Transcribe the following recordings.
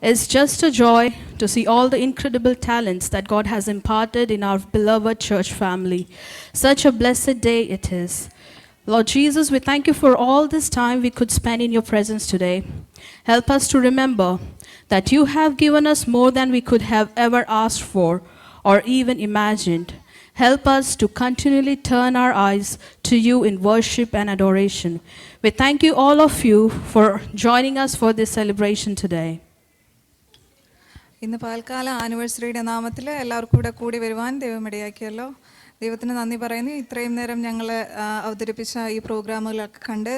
It's just a joy to see all the incredible talents that God has imparted in our beloved church family. Such a blessed day it is. Lord Jesus, we thank you for all this time we could spend in your presence today. Help us to remember that you have given us more than we could have ever asked for or even imagined. Help us to continually turn our eyes to you in worship and adoration. We thank you, all of you, for joining us for this celebration today. ഇന്ന് പാൽക്കാല ആനിവേഴ്സറിയുടെ നാമത്തിൽ എല്ലാവർക്കും കൂടി വരുവാൻ ദൈവം ഇടയാക്കിയല്ലോ. ദൈവത്തിന് നന്ദി പറയുന്നു. ഇത്രയും നേരം ഞങ്ങൾ അവതരിപ്പിച്ച ഈ പ്രോഗ്രാമുകളൊക്കെ കണ്ട്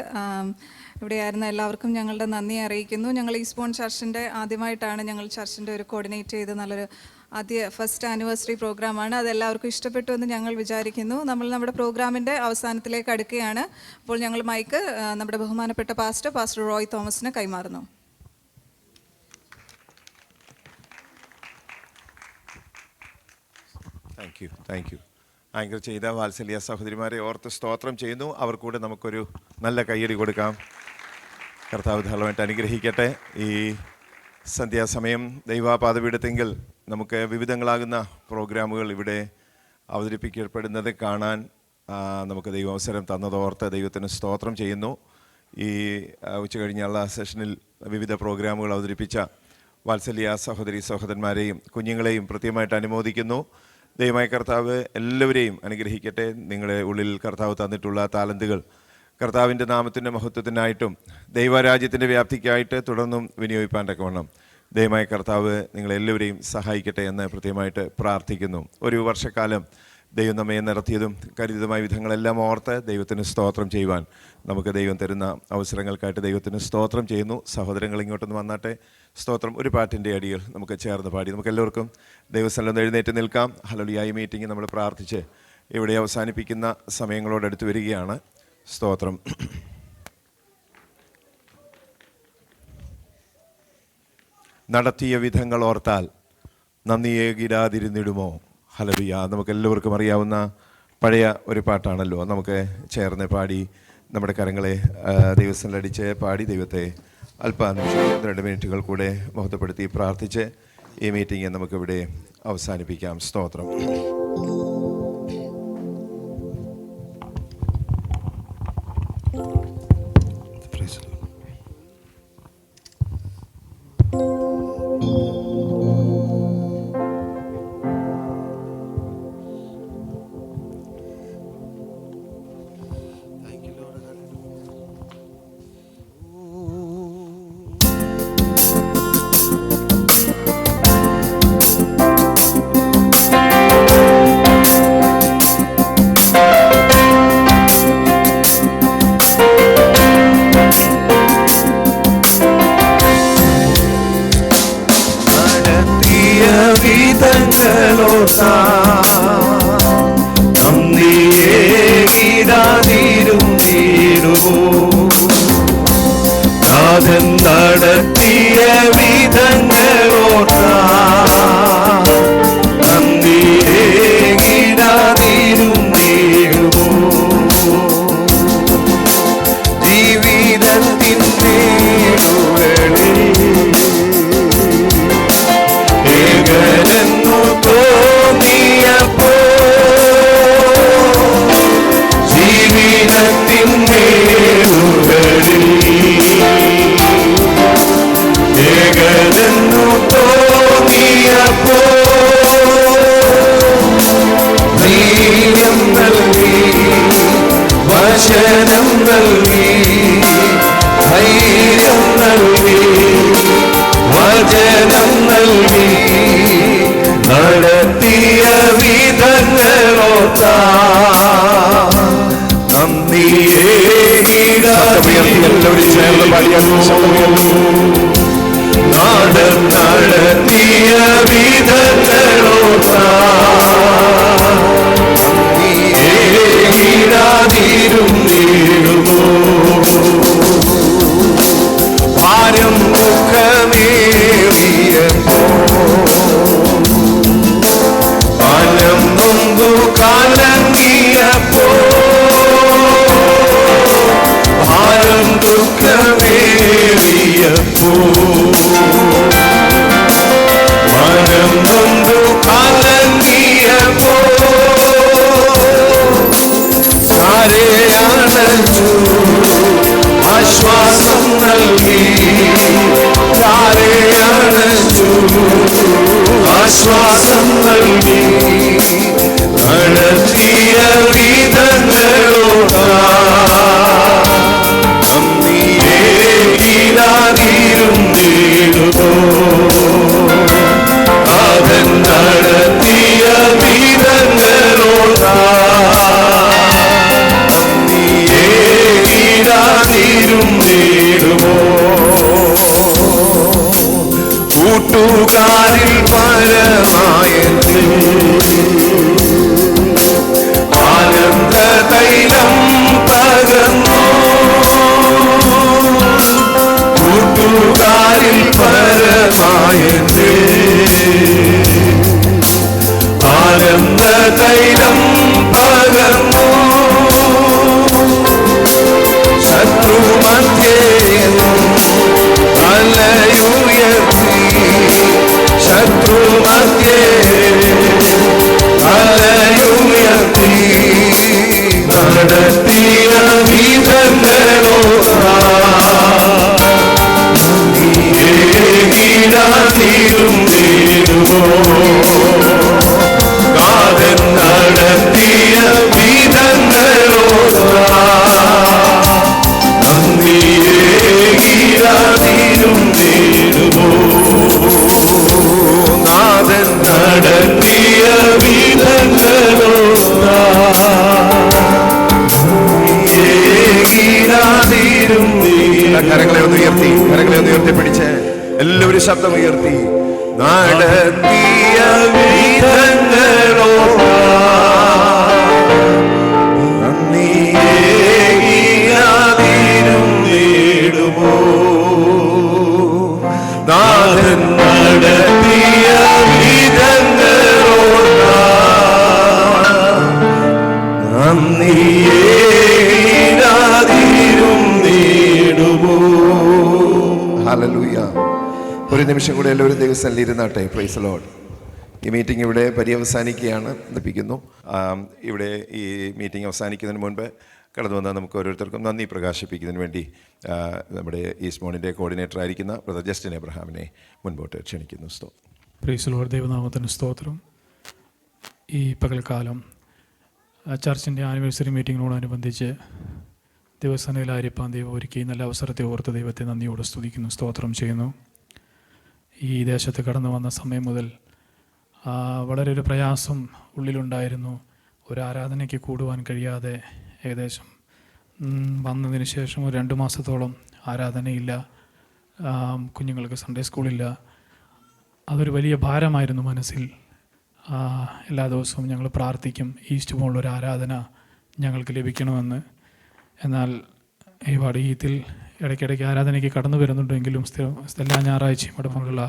ഇവിടെയായിരുന്ന എല്ലാവർക്കും ഞങ്ങളുടെ നന്ദി അറിയിക്കുന്നു. ഞങ്ങൾ ഈസ്ബോൺ ചർച്ചിൻ്റെ ആദ്യമായിട്ടാണ് ഞങ്ങൾ ചർച്ചിൻ്റെ ഒരു കോർഡിനേറ്റ് ചെയ്ത് നല്ലൊരു ഫസ്റ്റ് ആനിവേഴ്സറി പ്രോഗ്രാമാണ്. അതെല്ലാവർക്കും ഇഷ്ടപ്പെട്ടു എന്ന് ഞങ്ങൾ വിചാരിക്കുന്നു. നമ്മുടെ പ്രോഗ്രാമിൻ്റെ അവസാനത്തിലേക്ക് അടുക്കുകയാണ്. അപ്പോൾ ഞങ്ങൾ മൈക്ക് നമ്മുടെ ബഹുമാനപ്പെട്ട പാസ്റ്റർ റോയ് തോമസിന് കൈമാറുന്നു. Thank you. ആങ്കർ ചെയ്ത വാത്സല്യ സഹോദരിമാരെ ഓർത്ത് സ്തോത്രം ചെയ്യുന്നു. അവർക്കൂടെ നമുക്കൊരു നല്ല കയ്യടി കൊടുക്കാം. കർത്താവ് ധാരാളമായിട്ട് അനുഗ്രഹിക്കട്ടെ. ഈ സന്ധ്യാസമയം ദൈവപാദപീഠത്തെങ്കിൽ നമുക്ക് വിവിധങ്ങളാകുന്ന പ്രോഗ്രാമുകൾ ഇവിടെ അവതരിപ്പിക്കപ്പെടുന്നത് കാണാൻ നമുക്ക് ദൈവം അവസരം തന്നതോർത്ത് ദൈവത്തിന് സ്തോത്രം ചെയ്യുന്നു. ഈ ഉച്ചകഴിഞ്ഞുള്ള സെഷനിൽ വിവിധ പ്രോഗ്രാമുകൾ അവതരിപ്പിച്ച വാത്സല്യ സഹോദരന്മാരെയും കുഞ്ഞുങ്ങളെയും പ്രത്യേകമായിട്ട് അനുമോദിക്കുന്നു. ദൈവമായ കർത്താവ് എല്ലാവരെയും അനുഗ്രഹിക്കട്ടെ. നിങ്ങളുടെ ഉള്ളിൽ കർത്താവ് തന്നിട്ടുള്ള താലന്തുകൾ കർത്താവിൻ്റെ നാമത്തിൻ്റെ മഹത്വത്തിനായിട്ടും ദൈവരാജ്യത്തിൻ്റെ വ്യാപ്തിക്കായിട്ട് തുടർന്നും വിനിയോഗിക്കാൻ തക്കവണ്ണം ദൈവമായ കർത്താവ് നിങ്ങളെല്ലാവരെയും സഹായിക്കട്ടെ എന്ന് പ്രത്യേകമായിട്ട് പ്രാർത്ഥിക്കുന്നു. ഒരു വർഷക്കാലം ദൈവം നമ്മെ നടത്തിയതും കരുതിയതുമായ വിധങ്ങളെല്ലാം ഓർത്ത് ദൈവത്തിന് സ്തോത്രം ചെയ്യുവാൻ നമുക്ക് ദൈവം തരുന്ന അവസരങ്ങൾക്കായിട്ട് ദൈവത്തിന് സ്തോത്രം ചെയ്യുന്നു. സഹോദരങ്ങൾ ഇങ്ങോട്ടൊന്ന് വന്നാട്ടെ. സ്തോത്രം ഒരു പാട്ടിൻ്റെ അടിയിൽ നമുക്ക് ചേർന്ന് പാടി നമുക്ക് എല്ലാവർക്കും ദൈവസ്ഥലം എഴുന്നേറ്റ് നിൽക്കാം. ഹല്ലേലൂയ. ഈ മീറ്റിംഗ് നമ്മൾ പ്രാർത്ഥിച്ച് ഇവിടെ അവസാനിപ്പിക്കുന്ന സമയങ്ങളോടടുത്ത് വരികയാണ്. സ്തോത്രം. നടത്തിയ വിധങ്ങൾ ഓർത്താൽ നന്ദിയേകിടാതിരുന്നിടുമോ. ഹല്ലേലൂയ. നമുക്കെല്ലാവർക്കും അറിയാവുന്ന പഴയ ഒരു പാട്ടാണല്ലോ. നമുക്ക് ചേർന്ന് പാടി നമ്മുടെ കരങ്ങളെ ദൈവസ്ഥലടിച്ച് പാടി ദൈവത്തെ അല്പനിമിഷം 2 മിനിറ്റുകൾ കൂടെ മഹത്വപ്പെടുത്തി പ്രാർത്ഥിച്ച് ഈ മീറ്റിംഗ് നമുക്കിവിടെ അവസാനിപ്പിക്കാം. സ്തോത്രം. നടത്തിയ വിധങ്ങളോർത്താ നന്ദിയേകിടാതിരുന്നിടുമോ. ജീവിതത്തിൻ്റെ ഏകനെന്നു തോന്നിയപ്പോ ജീവിതത്തിൻ്റെ ഏകനെന്നു തോന്നിയപ്പോ ധൈര്യം നൽകി വചനം നൽകി ധൈര്യം നൽകി വചനം നൽകി നടത്തിയ വിധങ്ങളോർത്താ നന്ദിയേകിടാതിരുന്നിടുമോ. ചേർന്ന് നടത്തിയ വിധങ്ങളോർത്താ നന്ദിയേകിടാതിരുന്നിടുമോ. ഭാരം മുഖമേറിയപ്പോ പലം നൊന്തു കലങ്ങിയപ്പോ ഭാരം ദുഃഖമേറിയപ്പോ കൂട്ടുകാരിൽ പരമായെങ്കിൽ ആനന്ദ തൈലം പകർന്നു. കൂട്ടുകാരിൽ പരമായെങ്കിൽ ആനന്ദ തൈലം പകർന്നു. ശത്രു മധ്യേ തലയുയർത്തി, ശത്രു മധ്യേ തലയുയർത്തി നടത്തിയ വിധങ്ങളോ തീരും തീരുമോ. കാതൻ നടത്തിയ വിധങ്ങളോ തീരും തീരുമോ. നാഥൻ നടത്തിയ വിധങ്ങളോ തീരും. കരങ്ങളെ ഒന്ന് ഉയർത്തി, കരങ്ങളെ ഒന്ന് ഉയർത്തിപ്പിടിച്ച് എല്ലാവരും ശബ്ദം ഉയർത്തി. നടത്തിയ വിധങ്ങളോ നന്ദിയേകിയാതിരും നേടുമോ. നാഥൻ നടത്തിയ വിധങ്ങളോ നന്ദിയേകിയാതിരും നേടുമോ. ഹല്ലേലൂയ. ഒരു നിമിഷം കൂടെ എല്ലാവരും ദൈവസന്നിധിയിൽ ഇരുന്നാട്ടെ. Praise the lord. ഈ മീറ്റിംഗ് ഇവിടെ പര്യവസാനിക്കുകയാണ്. ലഭിക്കുന്നു. ഇവിടെ ഈ മീറ്റിംഗ് അവസാനിക്കുന്നതിന് മുൻപ് കടന്നു വന്നാൽ നമുക്ക് ഓരോരുത്തർക്കും നന്ദി പ്രകാശിപ്പിക്കുന്നതിന് വേണ്ടി നമ്മുടെ ഈസ്റ്റ് മോണിൻ്റെ കോർഡിനേറ്റർ ആയിരിക്കുന്ന ബ്രദർ ജസ്റ്റിൻ എബ്രഹാമിനെ മുൻപോട്ട് ക്ഷണിക്കുന്നു. Price the Lord. ദൈവനാമത്തിന് സ്തോത്രം. ഈ പകൽക്കാലം ചർച്ചിൻ്റെ ആനിവേഴ്സറി മീറ്റിങ്ങിനോടനുബന്ധിച്ച് ദിവസങ്ങളിലായിരിക്കാൻ ദൈവം ഒരുക്കി നല്ല അവസരത്തെ ഓർത്ത് ദൈവത്തെ നന്ദിയോടെ സ്തുതിക്കുന്നു, സ്തോത്രം ചെയ്യുന്നു. ഈ ദേശത്ത് കടന്നു വന്ന സമയം മുതൽ വളരെ ഒരു പ്രയാസം ഉള്ളിലുണ്ടായിരുന്നു. ഒരു ആരാധനയ്ക്ക് കൂടുവാൻ കഴിയാതെ ഏകദേശം വന്നതിന് ശേഷം ഒരു 2 മാസത്തോളം ആരാധനയില്ല, കുഞ്ഞുങ്ങൾക്ക് സൺഡേ സ്കൂളില്ല. അതൊരു വലിയ ഭാരമായിരുന്നു മനസ്സിൽ. എല്ലാ ദിവസവും ഞങ്ങൾ പ്രാർത്ഥിക്കും ഈസ്റ്റ് മോളിലൊരു ആരാധന ഞങ്ങൾക്ക് ലഭിക്കണമെന്ന്. എന്നാൽ ഈ വടീയത്തിൽ ഇടയ്ക്കിടയ്ക്ക് ആരാധനയ്ക്ക് കടന്നു വരുന്നുണ്ടെങ്കിലും എല്ലാ ഞായറാഴ്ചയും അടക്കമുള്ള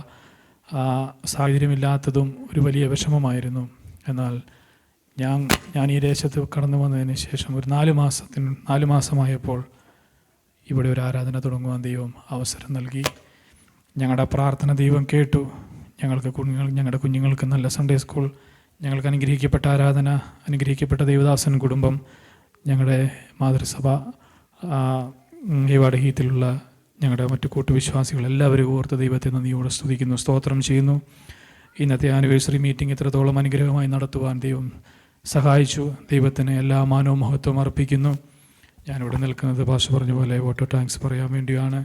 സാഹചര്യമില്ലാത്തതും ഒരു വലിയ വിഷമമായിരുന്നു. എന്നാൽ ഞാൻ ഈ ദേശത്ത് കടന്നു വന്നതിന് ശേഷം ഒരു 4 മാസമായപ്പോൾ ഇവിടെ ഒരു ആരാധന തുടങ്ങുവാൻ ദൈവം അവസരം നൽകി. ഞങ്ങളുടെ പ്രാർത്ഥന ദൈവം കേട്ടു. ഞങ്ങളുടെ കുഞ്ഞുങ്ങൾക്ക് നല്ല സൺഡേ സ്കൂൾ, ഞങ്ങൾക്ക് അനുഗ്രഹിക്കപ്പെട്ട ആരാധന, അനുഗ്രഹിക്കപ്പെട്ട ദൈവദാസൻ കുടുംബം, ഞങ്ങളുടെ മാതൃസഭ, ഈ വടഹീത്തിലുള്ള ഞങ്ങളുടെ മറ്റു കൂട്ടുവിശ്വാസികൾ എല്ലാവരും ഓർത്ത് ദൈവത്തെ നന്ദിയോടെ സ്തുതിക്കുന്നു, സ്തോത്രം ചെയ്യുന്നു. ഇന്നത്തെ ആനിവേഴ്സറി മീറ്റിംഗ് ഇത്രത്തോളം അനുഗ്രഹമായി നടത്തുവാൻ ദൈവം സഹായിച്ചു. ദൈവത്തിന് എല്ലാ മാനവും മഹത്വവും അർപ്പിക്കുന്നു. ഞാനിവിടെ നിൽക്കുന്നത് ഭാഷ പറഞ്ഞ പോലെ വോട്ടോ താങ്ക്സ് പറയാൻ വേണ്ടിയാണ്.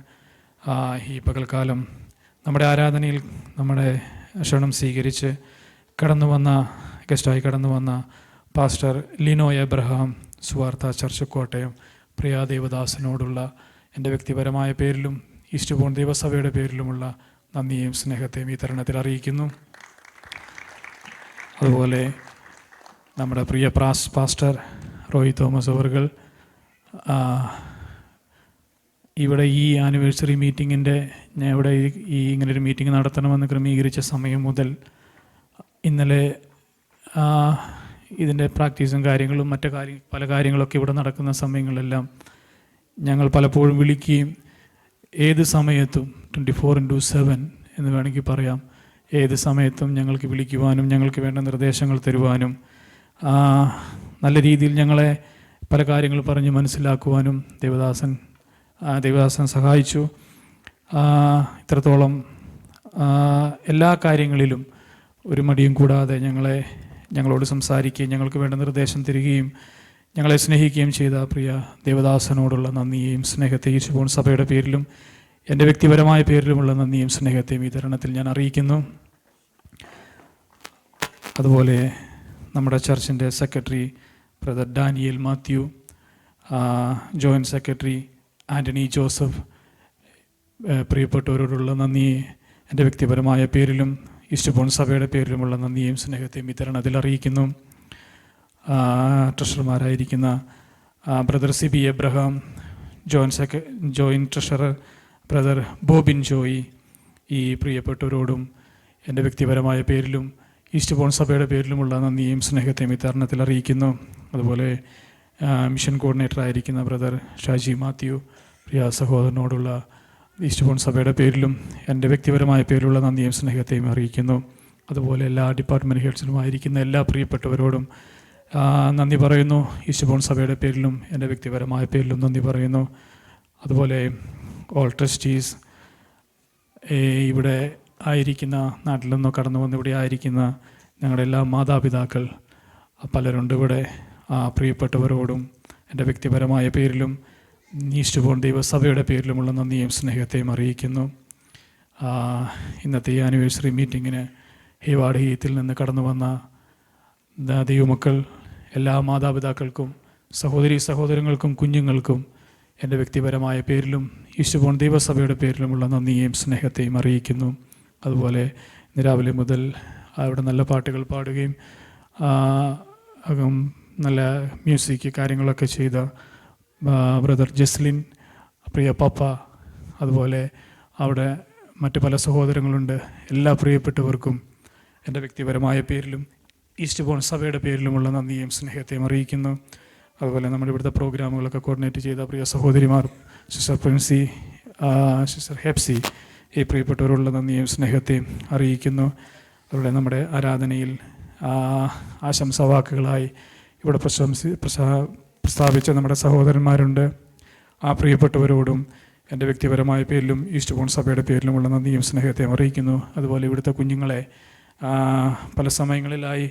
ഈ പകൽക്കാലം നമ്മുടെ ആരാധനയിൽ നമ്മുടെ ക്ഷണം സ്വീകരിച്ച് ഗസ്റ്റായി കടന്നു വന്ന pastor Lino Abraham, Suvartha church Kottayam, പ്രിയ ദേവദാസനോടുള്ള എൻ്റെ വ്യക്തിപരമായ പേരിലും ഈസ്റ്റ് മോൺ ദേവസഭയുടെ പേരിലുമുള്ള നന്ദിയും സ്നേഹത്തെയും ഈ തരുണത്തിൽ അറിയിക്കുന്നു. അതുപോലെ നമ്മുടെ പ്രിയ പാസ്റ്റർ റോയ് തോമസ് അവർകൾ ഇവിടെ ഈ ആനിവേഴ്സറി മീറ്റിങ്ങിൻ്റെ ഞാൻ ഇവിടെ ഈ ഇങ്ങനൊരു മീറ്റിംഗ് നടത്തണമെന്ന് ക്രമീകരിച്ച സമയം മുതൽ ഇന്നലെ ഇതിൻ്റെ പ്രാക്ടീസും കാര്യങ്ങളും പല കാര്യങ്ങളൊക്കെ ഇവിടെ നടക്കുന്ന സമയങ്ങളെല്ലാം ഞങ്ങൾ പലപ്പോഴും വിളിക്കുകയും ഏത് സമയത്തും 24/7 എന്ന് വേണമെങ്കിൽ പറയാം, ഏത് സമയത്തും ഞങ്ങൾക്ക് വിളിക്കുവാനും ഞങ്ങൾക്ക് വേണ്ട നിർദ്ദേശങ്ങൾ തരുവാനും നല്ല രീതിയിൽ ഞങ്ങളെ പല കാര്യങ്ങൾ പറഞ്ഞ് മനസ്സിലാക്കുവാനും ദേവദാസൻ സഹായിച്ചു. ഇത്രത്തോളം എല്ലാ കാര്യങ്ങളിലും ഒരു മടിയും കൂടാതെ ഞങ്ങളോട് സംസാരിക്കുകയും ഞങ്ങൾക്ക് വേണ്ട നിർദ്ദേശം തരികയും ഞങ്ങളെ സ്നേഹിക്കുകയും ചെയ്ത പ്രിയ ദേവദാസനോടുള്ള നന്ദിയെയും സ്നേഹത്തെയും ഈസ്റ്റ് മോൺ സഭയുടെ പേരിലും എൻ്റെ വ്യക്തിപരമായ പേരിലുമുള്ള നന്ദിയും സ്നേഹത്തെയും ഈ തരുണത്തിൽ ഞാൻ അറിയിക്കുന്നു. അതുപോലെ നമ്മുടെ ചർച്ചിൻ്റെ secretary brother Daniel Mathew, joint secretary Antony Joseph, പ്രിയപ്പെട്ടവരോടുള്ള നന്ദി എൻ്റെ വ്യക്തിപരമായ പേരിലും ഈസ്റ്റ്ബോൺ സഭയുടെ പേരിലുമുള്ള നന്ദിയും സ്നേഹത്തെയും വിതരണത്തിൽ അറിയിക്കുന്നു. ട്രഷറർമാരായിരിക്കുന്ന brother CB Abraham, joint treasurer brother Bobin Joy, ഈ പ്രിയപ്പെട്ടവരോടും എൻ്റെ വ്യക്തിപരമായ പേരിലും ഈസ്റ്റ്ബോൺ സഭയുടെ പേരിലുമുള്ള നന്ദിയും സ്നേഹത്തെയും വിതരണത്തിൽ അറിയിക്കുന്നു. അതുപോലെ മിഷൻ കോർഡിനേറ്റർ ആയിരിക്കുന്ന ബ്രദർ ഷാജി മാത്യു, പ്രിയ സഹോദരനോടുള്ള ഈസ്റ്റ്ബോൺ സഭയുടെ പേരിലും എൻ്റെ വ്യക്തിപരമായ പേരിലുള്ള നന്ദിയും സ്നേഹത്തെയും അറിയിക്കുന്നു. അതുപോലെ എല്ലാ ഡിപ്പാർട്ട്മെൻറ്റ് ഹെഡ്സിലുമായിരിക്കുന്ന എല്ലാ പ്രിയപ്പെട്ടവരോടും നന്ദി പറയുന്നു. ഈസ്റ്റ്ബോൺ സഭയുടെ പേരിലും എൻ്റെ വ്യക്തിപരമായ പേരിലും നന്ദി പറയുന്നു. അതുപോലെ ഓൾ ട്രസ്റ്റീസ്, ഇവിടെ ആയിരിക്കുന്ന, നാട്ടിൽ നിന്നോ കടന്നു വന്ന് ഇവിടെ ആയിരിക്കുന്ന ഞങ്ങളുടെ എല്ലാ മാതാപിതാക്കൾ പലരുണ്ട് ഇവിടെ. പ്രിയപ്പെട്ടവരോടും എൻ്റെ വ്യക്തിപരമായ പേരിലും ഈസ്റ്റ്ബോൺ ദൈവസഭയുടെ പേരിലുമുള്ള നന്ദിയും സ്നേഹത്തെയും അറിയിക്കുന്നു. ഇന്നത്തെ ഈ ആനിവേഴ്സറി മീറ്റിങ്ങിന് ഹേവാർഡ് ഹീത്തിൽ നിന്ന് കടന്നു വന്ന ദൈവമക്കൾ, എല്ലാ മാതാപിതാക്കൾക്കും സഹോദരങ്ങൾക്കും കുഞ്ഞുങ്ങൾക്കും എൻ്റെ വ്യക്തിപരമായ പേരിലും ഈസ്റ്റ്ബോൺ ദൈവസഭയുടെ പേരിലുമുള്ള നന്ദിയും സ്നേഹത്തെയും അറിയിക്കുന്നു. അതുപോലെ ഇന്ന് രാവിലെ മുതൽ അവിടെ നല്ല പാട്ടുകൾ പാടുകയും നല്ല മ്യൂസിക് കാര്യങ്ങളൊക്കെ ചെയ്ത ബ്രദർ ജസ്ലിൻ, പ്രിയ പപ്പ, അതുപോലെ അവിടെ മറ്റ് പല സഹോദരങ്ങളുണ്ട്. എല്ലാ പ്രിയപ്പെട്ടവർക്കും എൻ്റെ വ്യക്തിപരമായ പേരിലും ഈസ്റ്റ്ബോൺ സഭയുടെ പേരിലുമുള്ള നന്ദിയും സ്നേഹത്തെയും അറിയിക്കുന്നു. അതുപോലെ നമ്മുടെ ഇവിടുത്തെ പ്രോഗ്രാമുകളൊക്കെ കോർഡിനേറ്റ് ചെയ്ത പ്രിയ സഹോദരിമാർ, സിസ്റ്റർ പ്രിൻസി, സിസ്റ്റർ ഹെപ്സി, ഈ പ്രിയപ്പെട്ടവരുള്ള നന്ദിയും സ്നേഹത്തെയും അറിയിക്കുന്നു. അതുപോലെ നമ്മുടെ ആരാധനയിൽ ആശംസാവാക്കുകളായി ഇവിടെ പ്രസ്താവിച്ച നമ്മുടെ സഹോദരന്മാരുണ്ട്. ആ പ്രിയപ്പെട്ടവരോടും എൻ്റെ വ്യക്തിപരമായ പേരിലും ഈസ്റ്റ്ബോൺ സഭയുടെ പേരിലുമുള്ള നന്ദിയും സ്നേഹത്തെയും അറിയിക്കുന്നു. അതുപോലെ ഇവിടുത്തെ കുഞ്ഞുങ്ങളെ പല സമയങ്ങളിലായി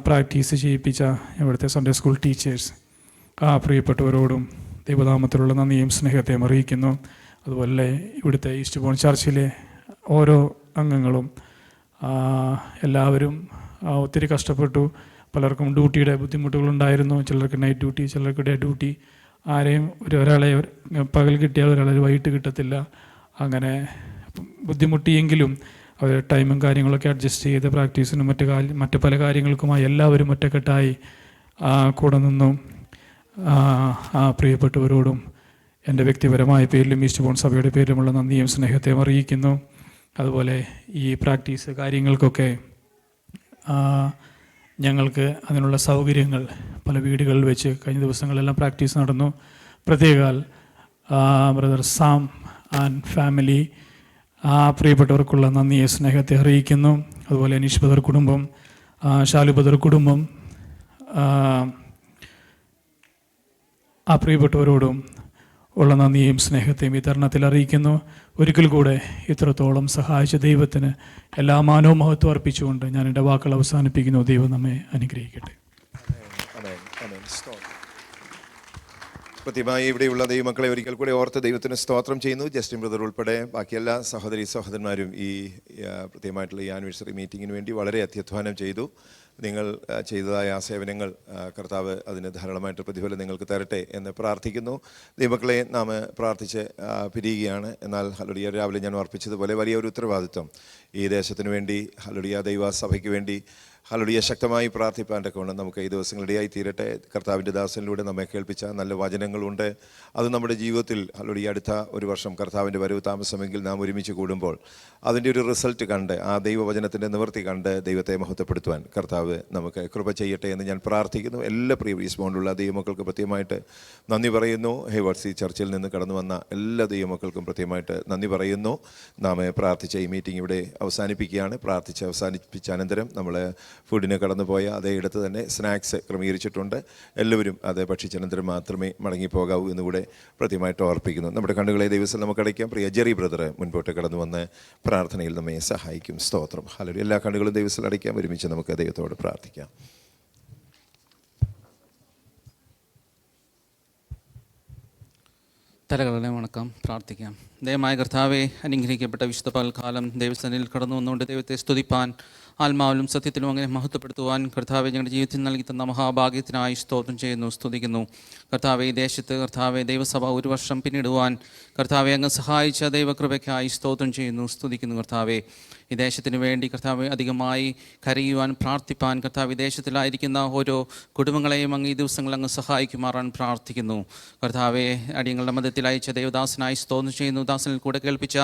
പ്രാക്ടീസ് ചെയ്യിപ്പിച്ച ഇവിടുത്തെ സൺഡേ സ്കൂൾ ടീച്ചേഴ്സ്, പ്രിയപ്പെട്ടവരോടും ദൈവനാമത്തിലുള്ള നന്ദിയും സ്നേഹത്തെയും അറിയിക്കുന്നു. അതുപോലെ ഇവിടുത്തെ ഈസ്റ്റ്ബോൺ ചർച്ചിലെ ഓരോ അംഗങ്ങളും എല്ലാവരും ഒത്തിരി കഷ്ടപ്പെട്ടു. പലർക്കും ഡ്യൂട്ടിയുടെ ബുദ്ധിമുട്ടുകളുണ്ടായിരുന്നു. ചിലർക്ക് നൈറ്റ് ഡ്യൂട്ടി, ചിലർക്ക് ഡേ ഡ്യൂട്ടി. ആരെയും ഒരാളെ പകൽ കിട്ടിയാൽ ഒരാളെ വൈകിട്ട് കിട്ടത്തില്ല. അങ്ങനെ ബുദ്ധിമുട്ടിയെങ്കിലും അവർ ടൈമും കാര്യങ്ങളൊക്കെ അഡ്ജസ്റ്റ് ചെയ്ത് പ്രാക്ടീസിനും മറ്റ് പല കാര്യങ്ങൾക്കുമായി എല്ലാവരും ഒറ്റക്കെട്ടായി കൂടെ നിന്നു. പ്രിയപ്പെട്ടവരോടും എൻ്റെ വ്യക്തിപരമായ പേരിലും ഈസ്റ്റ്ബോൺ സഭയുടെ പേരിലുമുള്ള നന്ദിയും സ്നേഹത്തെയും അറിയിക്കുന്നു. അതുപോലെ ഈ പ്രാക്ടീസ് കാര്യങ്ങൾക്കൊക്കെ ഞങ്ങൾക്ക് അതിനുള്ള സൗകര്യങ്ങൾ പല വീടുകളിൽ വെച്ച് കഴിഞ്ഞ ദിവസങ്ങളെല്ലാം പ്രാക്ടീസ് നടന്നു. പ്രത്യേകാൽ ബ്രദർ സാം ആൻഡ് ഫാമിലി, പ്രിയപ്പെട്ടവർക്കുള്ള നന്ദിയെ സ്നേഹത്തെ അറിയിക്കുന്നു. അതുപോലെ അനീഷ് ബദർ കുടുംബം, ഷാലു ബദർ കുടുംബം, പ്രിയപ്പെട്ടവരോടും ഉള്ള നന്ദിയും സ്നേഹത്തെയും വിതരണത്തിൽ അറിയിക്കുന്നു. ഒരിക്കൽ കൂടെ ഇത്രത്തോളം സഹായിച്ച ദൈവത്തിന് എല്ലാ മാനവും മഹത്വം അർപ്പിച്ചുകൊണ്ട് ഞാൻ എൻ്റെ വാക്കുകൾ അവസാനിപ്പിക്കുന്നു. ദൈവം നമ്മെ അനുഗ്രഹിക്കട്ടെ. കൃത്യമായി ഇവിടെയുള്ള ദൈവമക്കളെ ഒരിക്കൽ കൂടി ഓർത്ത് ദൈവത്തിന് സ്തോത്രം ചെയ്യുന്നു. ജസ്റ്റിൻ ബ്രദർ ഉൾപ്പെടെ ബാക്കി എല്ലാ സഹോദരന്മാരും ഈ പ്രത്യേകമായിട്ടുള്ള ഈ ആനിവേഴ്സറി മീറ്റിങ്ങിന് വേണ്ടി വളരെ അത്യധ്വാനം ചെയ്തു. നിങ്ങൾ ചെയ്തതായ ആ സേവനങ്ങൾ കർത്താവ് അതിന് ധാരാളമായിട്ട് പ്രതിഫലം നിങ്ങൾക്ക് തരട്ടെ എന്ന് പ്രാർത്ഥിക്കുന്നു. ദൈവമക്കളെ നാം പ്രാർത്ഥിച്ച് പിരിയുകയാണ്. എന്നാൽ ഹല്ലേലൂയ, രാവിലെ ഞാൻ ഓർപ്പിച്ചതുപോലെ വലിയൊരു ഉത്തരവാദിത്വം ഈ ദേശത്തിന് വേണ്ടി, ഹല്ലേലൂയ ദൈവസഭയ്ക്ക് വേണ്ടി ഹല്ലേലൂയ ശക്തമായി പ്രാർത്ഥിപ്പാൻ്റെ കൊണ്ട് നമുക്ക് ഈ ദിവസങ്ങളിടെയായി തീരട്ടെ. കർത്താവിൻ്റെ ദാസനിലൂടെ നമ്മെ കേൾപ്പിച്ച നല്ല വചനങ്ങളുണ്ട്. അത് നമ്മുടെ ജീവിതത്തിൽ ഹല്ലേലൂയ അടുത്ത ഒരു വർഷം കർത്താവിൻ്റെ വരവ് താമസമെങ്കിൽ നാം ഒരുമിച്ച് കൂടുമ്പോൾ അതിൻ്റെ ഒരു റിസൾട്ട് കണ്ട് ആ ദൈവവചനത്തിൻ്റെ നിവൃത്തി കണ്ട് ദൈവത്തെ മഹത്വപ്പെടുത്തുവാൻ കർത്താവ് നമുക്ക് കൃപ ചെയ്യട്ടെ എന്ന് ഞാൻ പ്രാർത്ഥിക്കുന്നു. എല്ലാ പ്രിയ റീസ്പോണ്ടുള്ള ദൈവമക്കൾക്ക് പ്രത്യേകമായിട്ട് നന്ദി പറയുന്നു. ഹേവാർഡ് ചർച്ചിൽ നിന്ന് കടന്നു വന്ന എല്ലാ ദൈവമക്കൾക്കും പ്രത്യേകമായിട്ട് നന്ദി പറയുന്നു. നാം പ്രാർത്ഥിച്ച ഈ മീറ്റിംഗ് ഇവിടെ അവസാനിപ്പിക്കുകയാണ്. അവസാനിപ്പിച്ച അനന്തരം നമ്മൾ ഫുഡിന് കടന്നു പോയ അതേ ഇടത്ത് തന്നെ സ്നാക്സ് ക്രമീകരിച്ചിട്ടുണ്ട്. എല്ലാവരും അത് ഭക്ഷിച്ചനന്തരം മാത്രമേ മടങ്ങിപ്പോകാവൂ എന്നുകൂടെ പ്രത്യേകമായിട്ട് ഓർപ്പിക്കുന്നു. നമ്മുടെ കണ്ണുകളെ ദൈവത്തിൽ നമുക്ക് അടയ്ക്കാം. പ്രിയ ജെറി ബ്രദർ മുൻപോട്ട് കടന്നു വന്ന് പ്രാർത്ഥനയിൽ നമ്മെ സഹായിക്കും. സ്തോത്രം. ഹല്ലേലൂയ. എല്ലാ കണ്ണുകളും ദൈവത്തിൽ അടയ്ക്കാം. ഒരുമിച്ച് നമുക്ക് ദൈവത്തോട് പ്രാർത്ഥിക്കാം. തലകളെ വണക്കം, പ്രാർത്ഥിക്കാം. ദയമായ കർത്താവെ, അനുഗ്രഹിക്കപ്പെട്ട വിശുദ്ധ പകൽക്കാലം ദൈവസന്നിധിയിൽ കടന്നു വന്നുകൊണ്ട് ദൈവത്തെ സ്തുതിപ്പാൻ ആത്മാവിലും സത്യത്തിലും അങ്ങനെ മഹത്വപ്പെടുത്തുവാൻ കർത്താവെ ഞങ്ങളുടെ ജീവിതത്തിൽ നൽകി തന്ന മഹാഭാഗ്യത്തിനായി സ്തോത്രം ചെയ്യുന്നു, സ്തുതിക്കുന്നു. കർത്താവെ ഈ ദേശത്ത് കർത്താവെ ദൈവസഭ 1 വർഷം പിന്നിടുവാൻ കർത്താവെ അങ്ങ് സഹായിച്ച ദൈവകൃപയ്ക്കായി സ്തോത്രം ചെയ്യുന്നു, സ്തുതിക്കുന്നു. കർത്താവെ ഈ ദേശത്തിന് വേണ്ടി കർത്താവെ അധികമായി കരയുവാൻ പ്രാർത്ഥിപ്പാൻ കർത്താവ് വിദേശത്തിലായിരിക്കുന്ന ഓരോ കുടുംബങ്ങളെയും അങ്ങ് ഈ ദിവസങ്ങൾ അങ്ങ് സഹായിക്കുമാറാൻ പ്രാർത്ഥിക്കുന്നു. കർത്താവെ അടിയങ്ങളുടെ മധ്യത്തിൽ അയച്ച ദേവദാസനായി സ്തോത്രം ചെയ്യുന്നു. ദാസനിൽ കൂടെ കേൾപ്പിച്ച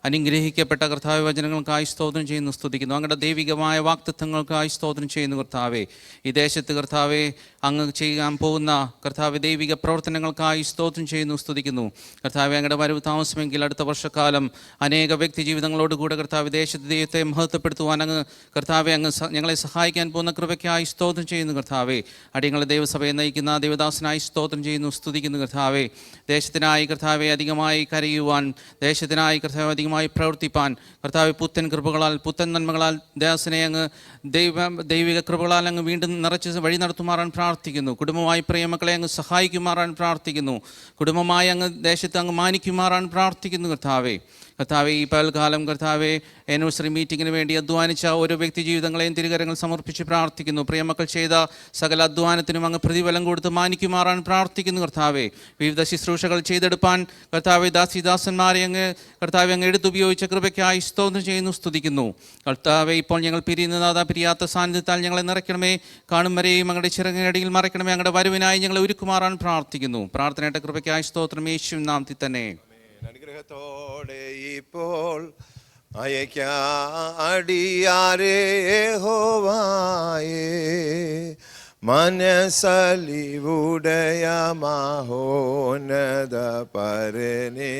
അനുഗ്രഹിക്കപ്പെട്ട കർത്താവ് വചനങ്ങൾക്കായി സ്തോത്രം ചെയ്യുന്നു, സ്തുതിക്കുന്നു. അങ്ങയുടെ ദൈവികമായ വാഗ്ദത്തങ്ങൾക്കായി സ്തോത്രം ചെയ്യുന്നു. കർത്താവെ ഈ ദേശത്ത് കർത്താവെ അങ്ങ് ചെയ്യാൻ പോകുന്ന കർത്താവ് ദൈവിക പ്രവർത്തനങ്ങൾക്കായി സ്തോത്രം ചെയ്യുന്നു, സ്തുതിക്കുന്നു. കർത്താവെ അങ്ങയുടെ വരവ് താമസമെങ്കിൽ അടുത്ത വർഷക്കാലം അനേക വ്യക്തി ജീവിതങ്ങളോടുകൂടെ കർത്താവ് ദേശത്ത് ദൈവത്തെ മഹത്വപ്പെടുത്തുവാൻ അങ്ങ് കർത്താവെ അങ്ങ് ഞങ്ങളെ സഹായിക്കാൻ പോകുന്ന കൃപയ്ക്കായി സ്തോത്രം ചെയ്യുന്നു. കർത്താവെ അടിയങ്ങളെ ദൈവസഭയെ നയിക്കുന്ന ദേവദാസനായി സ്തോത്രം ചെയ്യുന്നു, സ്തുതിക്കുന്നു. കർത്താവെ ദേശത്തിനായി കർത്താവെ അധികമായി കരയുവാൻ, ദേശത്തിനായി കർത്താവ് അധികമായി പ്രവർത്തിപ്പാൻ കർത്താവെ പുത്തൻ കൃപകളാൽ പുത്തൻ നന്മകളാൽ ദാസനെ അങ്ങ് ദൈവിക കൃപകളാൽ അങ്ങ് വീണ്ടും നിറച്ച് വഴി നടത്തുമാറാൻ പ്രാർത്ഥിക്കുന്നു. കുടുംബമായി പ്രിയമക്കളെ അങ്ങ് സഹായിക്കുമാറാൻ പ്രാർത്ഥിക്കുന്നു. കുടുംബമായി അങ്ങ് ദേശത്ത് അങ്ങ് മാനിക്കുമാറാൻ പ്രാർത്ഥിക്കുന്നു. കർത്താവെ ഈ പകൽക്കാലം കർത്താവെ ആനിവേഴ്സറി മീറ്റിങ്ങിന് വേണ്ടി അധ്വാനിച്ച ഓരോ വ്യക്തി ജീവിതങ്ങളെയും തിരുകരങ്ങൾ സമർപ്പിച്ച് പ്രാർത്ഥിക്കുന്നു. പ്രിയമക്കൾ ചെയ്ത സകല അധ്വാനത്തിനും അങ്ങ് പ്രതിഫലം കൊടുത്ത് മാനിക്കുമാറാൻ പ്രാർത്ഥിക്കുന്നു. കർത്താവെ വിവിധ ശുശ്രൂഷകൾ ചെയ്തെടുപ്പാൻ കർത്താവെ ദാസിദാസന്മാരെ അങ്ങ് കർത്താവെ അങ്ങ് എടുത്തുപയോഗിച്ച കൃപയ്ക്കായി സ്തോത്രം ചെയ്യുന്നു, സ്തുതിക്കുന്നു. കർത്താവെ ഇപ്പോൾ ഞങ്ങൾ പിരിയാത്ത സാന്നിധ്യത്താൽ ഞങ്ങളെ നിറയ്ക്കണമേ. കാണും വരെയും അങ്ങയുടെ ചിറകിനടിയിൽ മറയ്ക്കണമേ. അങ്ങയുടെ വരവിനായി ഞങ്ങളെ ഒരുക്കുമാറാൻ പ്രാർത്ഥിക്കുന്നു. പ്രാർത്ഥനയുടെ കൃപയ്ക്കായി സ്തോത്രം യേശുവിൻ നാമത്തിൽ തന്നെ. അനുഗ്രഹത്തോടെ ഇപ്പോൾ അയക്കാടിയാരേ യഹോവായേ, മനസ്സലിവുടയ മഹോന്നത പരനെ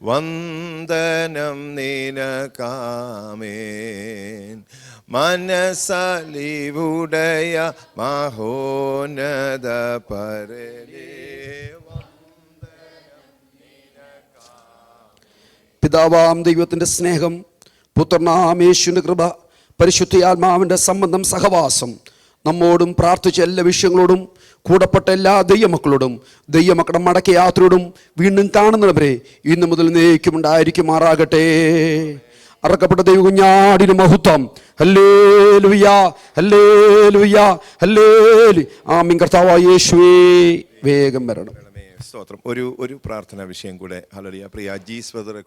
വന്ദനം നിനക്കാമേൻ. മനസ്സലിവുടയ മഹോന്നത പരനെ പിതാവാം ദൈവത്തിൻ്റെ സ്നേഹം, പുത്രനാം യേശുവിൻ്റെ കൃപ, പരിശുദ്ധാത്മാവിൻ്റെ സംബന്ധം, സഹവാസം നമ്മോടും പ്രാർത്ഥിച്ച എല്ലാ വിഷയങ്ങളോടും കൂടപ്പെട്ട എല്ലാ ദൈവമക്കളോടും ദൈവമക്കളുടെ മടക്ക യാത്രയോടും വീണ്ടും കാണുന്നവരെ ഇന്നു മുതൽ നേക്കുമുണ്ടായിരിക്കുമാറാകട്ടെ. അറക്കപ്പെട്ട ദൈവകുഞ്ഞാടിന് മഹത്വം. ഹല്ലേലൂയ, ഹല്ലേലൂയ, ഹല്ലേലൂയ. ആമീൻ. കർത്താവായ യേശുവേ വേഗം വരണം. സ്തോത്രം. ഒരു പ്രാർത്ഥനാ വിഷയം കൂടെ. ഹല്ലേലൂയ. പ്രിയ ജീസ് ബ്രദറെ